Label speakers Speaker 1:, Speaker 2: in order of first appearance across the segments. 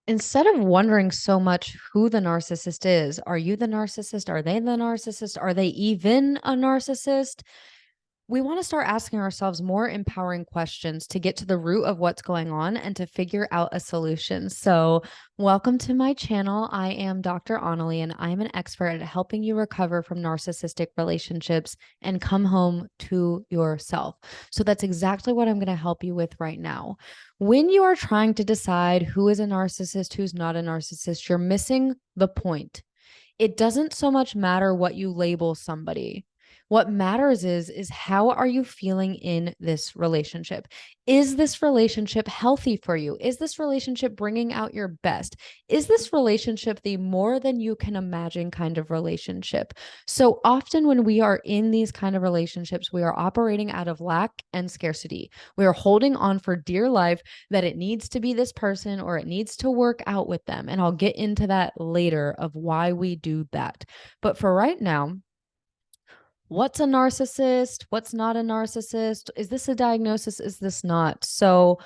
Speaker 1: Instead of wondering so much who the narcissist is, are you the narcissist? Are they the narcissist? Are they even a narcissist? We want to start asking ourselves more empowering questions to get to the root of what's going on and to figure out a solution. So, welcome to my channel. I am Dr.Onalee, and I'm an expert at helping you recover from narcissistic relationships and come home to yourself. So, that's exactly what I'm going to help you with right now. When you are trying to decide who is a narcissist, who's not a narcissist, you're missing the point. It doesn't so much matter what you label somebody. What matters is how are you feeling in this relationship? Is this relationship healthy for you? Is this relationship bringing out your best? Is this relationship the more than you can imagine kind of relationship? So often when we are in these kind of relationships, we are operating out of lack and scarcity. We are holding on for dear life that it needs to be this person or it needs to work out with them. And I'll get into that later of why we do that. But for right now, what's a narcissist? What's not a narcissist? Is this a diagnosis? Is this not? So,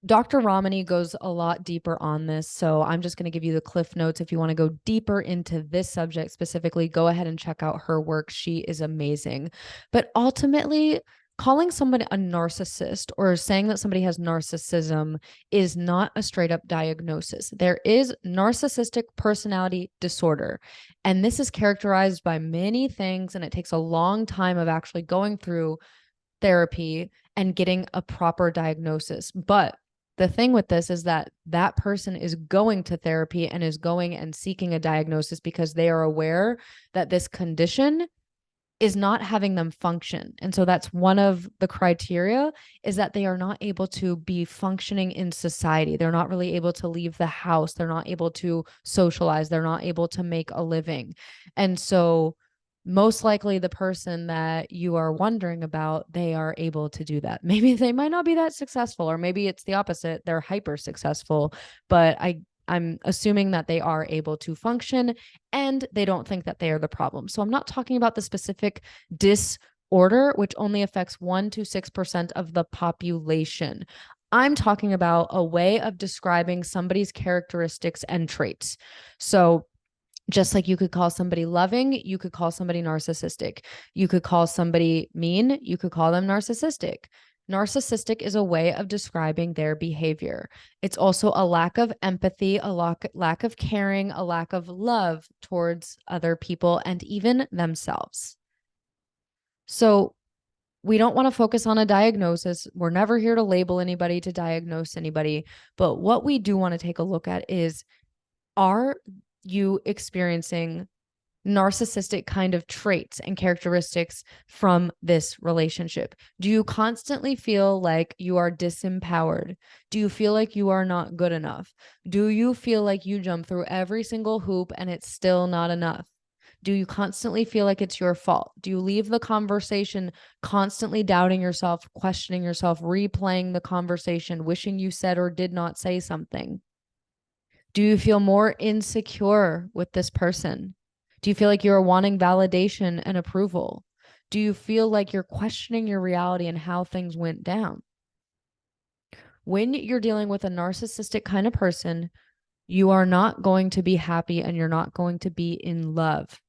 Speaker 1: Dr. Ramani goes a lot deeper on this. So, I'm just going to give you the cliff notes. If you want to go deeper into this subject specifically, go ahead and check out her work. She is amazing. But ultimately, calling somebody a narcissist or saying that somebody has narcissism is not a straight up diagnosis. There is narcissistic personality disorder, and this is characterized by many things, and it takes a long time of actually going through therapy and getting a proper diagnosis. But the thing with this is that that person is going to therapy and is going and seeking a diagnosis because they are aware that this condition is not having them function. And so that's one of the criteria, is that they are not able to be functioning in society. They're not really able to leave the house. They're not able to socialize. They're not able to make a living. And so most likely the person that you are wondering about, they are able to do that. Maybe they might not be that successful, or maybe it's the opposite. They're hyper successful, but I'm assuming that they are able to function and they don't think that they are the problem. So I'm not talking about the specific disorder, which only affects 1 to 6% of the population. I'm talking about a way of describing somebody's characteristics and traits. So just like you could call somebody loving, you could call somebody narcissistic. You could call somebody mean, you could call them narcissistic. Narcissistic is a way of describing their behavior. It's also a lack of empathy, a lack of caring, a lack of love towards other people and even themselves. So we don't want to focus on a diagnosis. We're never here to label anybody, to diagnose anybody. But what we do want to take a look at is, are you experiencing narcissistic kind of traits and characteristics from this relationship? Do you constantly feel like you are disempowered? Do you feel like you are not good enough? Do you feel like you jump through every single hoop and it's still not enough? Do you constantly feel like it's your fault? Do you leave the conversation constantly doubting yourself, questioning yourself, replaying the conversation, wishing you said or did not say something? Do you feel more insecure with this person? Do you feel like you're wanting validation and approval? Do you feel like you're questioning your reality and how things went down? When you're dealing with a narcissistic kind of person, you are not going to be happy and you're not going to be in love.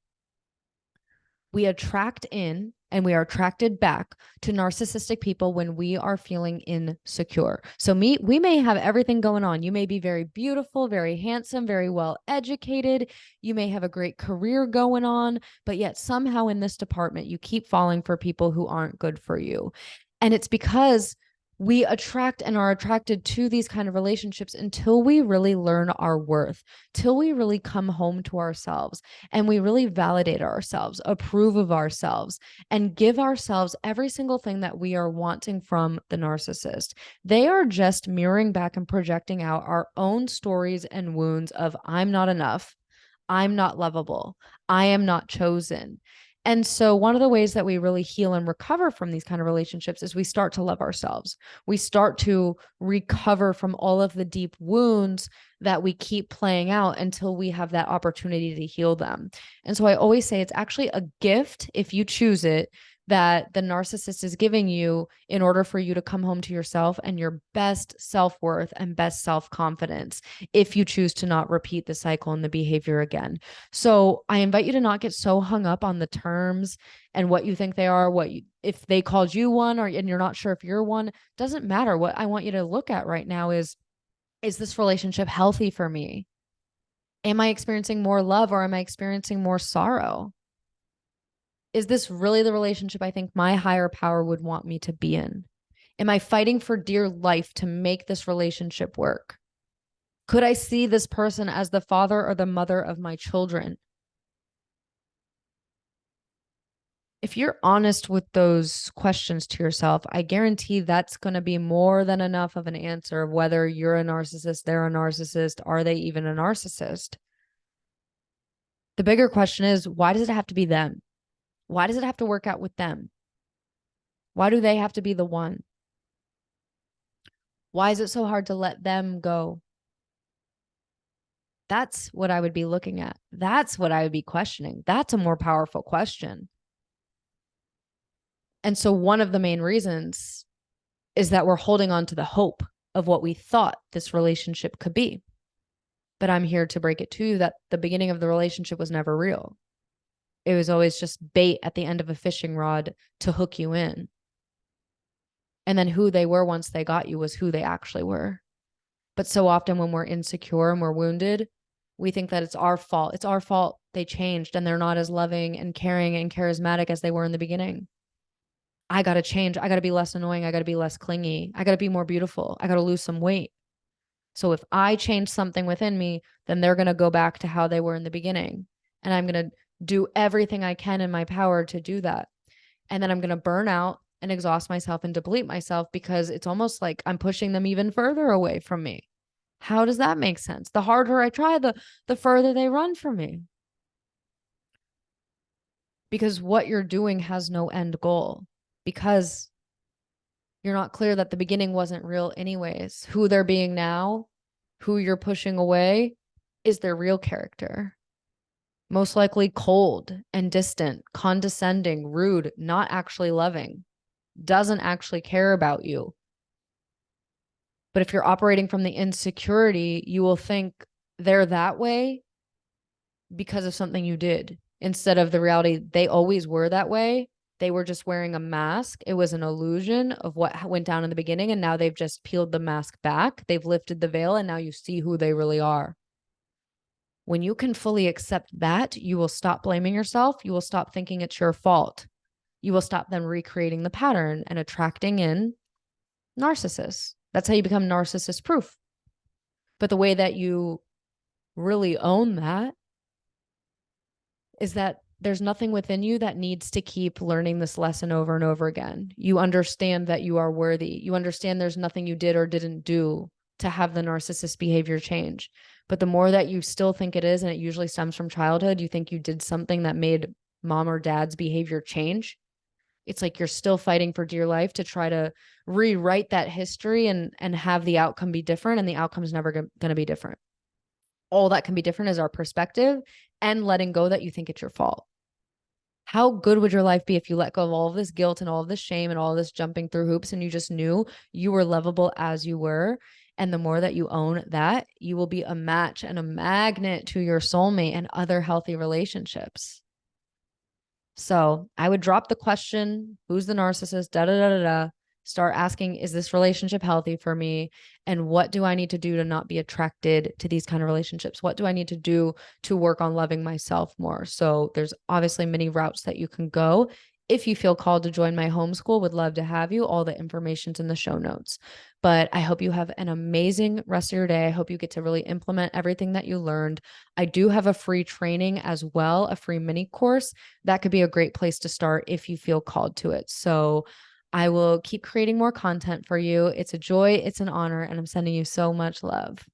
Speaker 1: We attract in and we are attracted back to narcissistic people when we are feeling insecure. So we may have everything going on. You may be very beautiful, very handsome, very well educated. You may have a great career going on, but yet somehow in this department, you keep falling for people who aren't good for you. And it's because we attract and are attracted to these kind of relationships until we really learn our worth, till we really come home to ourselves and we really validate ourselves, approve of ourselves, and give ourselves every single thing that we are wanting from the narcissist. They are just mirroring back and projecting out our own stories and wounds of, I'm not enough, I'm not lovable, I am not chosen. And so one of the ways that we really heal and recover from these kind of relationships is we start to love ourselves. We start to recover from all of the deep wounds that we keep playing out until we have that opportunity to heal them. And so I always say it's actually a gift if you choose it, that the narcissist is giving you in order for you to come home to yourself and your best self-worth and best self-confidence if you choose to not repeat the cycle and the behavior again. So I invite you to not get so hung up on the terms and what you think they are, if they called you one, and you're not sure if you're one, doesn't matter. What I want you to look at right now is this relationship healthy for me? Am I experiencing more love or am I experiencing more sorrow? Is this really the relationship I think my higher power would want me to be in? Am I fighting for dear life to make this relationship work? Could I see this person as the father or the mother of my children? If you're honest with those questions to yourself, I guarantee that's going to be more than enough of an answer of whether you're a narcissist, they're a narcissist, are they even a narcissist? The bigger question is, why does it have to be them? Why does it have to work out with them? Why do they have to be the one? Why is it so hard to let them go? That's what I would be looking at. That's what I would be questioning. That's a more powerful question. And so one of the main reasons is that we're holding on to the hope of what we thought this relationship could be. But I'm here to break it to you that the beginning of the relationship was never real. It was always just bait at the end of a fishing rod to hook you in. And then who they were once they got you was who they actually were. But so often when we're insecure and we're wounded, we think that it's our fault. It's our fault they changed and they're not as loving and caring and charismatic as they were in the beginning. I got to change. I got to be less annoying. I got to be less clingy. I got to be more beautiful. I got to lose some weight. So if I change something within me, then they're going to go back to how they were in the beginning. And I'm going to do everything I can in my power to do that. And then I'm going to burn out and exhaust myself and deplete myself because it's almost like I'm pushing them even further away from me. How does that make sense? The harder I try, the further they run from me. Because what you're doing has no end goal. Because you're not clear that the beginning wasn't real anyways. Who they're being now, who you're pushing away, is their real character. Most likely cold and distant, condescending, rude, not actually loving, doesn't actually care about you. But if you're operating from the insecurity, you will think they're that way because of something you did, instead of the reality they always were that way. They were just wearing a mask. It was an illusion of what went down in the beginning. And now they've just peeled the mask back. They've lifted the veil and now you see who they really are. When you can fully accept that, you will stop blaming yourself. You will stop thinking it's your fault. You will stop them recreating the pattern and attracting in narcissists. That's how you become narcissist proof. But the way that you really own that is that there's nothing within you that needs to keep learning this lesson over and over again. You understand that you are worthy. You understand there's nothing you did or didn't do to have the narcissist behavior change. But the more that you still think it is, and it usually stems from childhood, you think you did something that made mom or dad's behavior change. It's like you're still fighting for dear life to try to rewrite that history and have the outcome be different. And the outcome is never going to be different. All that can be different is our perspective and letting go that you think it's your fault. How good would your life be if you let go of all of this guilt and all of this shame and all of this jumping through hoops and you just knew you were lovable as you were? And the more that you own that, you will be a match and a magnet to your soulmate and other healthy relationships. So I would drop the question, who's the narcissist? Da, da, da, da, da. Start asking, is this relationship healthy for me? And what do I need to do to not be attracted to these kind of relationships? What do I need to do to work on loving myself more? So there's obviously many routes that you can go. If you feel called to join my homeschool, would love to have you. All the information's in the show notes. But I hope you have an amazing rest of your day. I hope you get to really implement everything that you learned. I do have a free training as well, a free mini course. That could be a great place to start if you feel called to it. So I will keep creating more content for you. It's a joy. It's an honor. And I'm sending you so much love.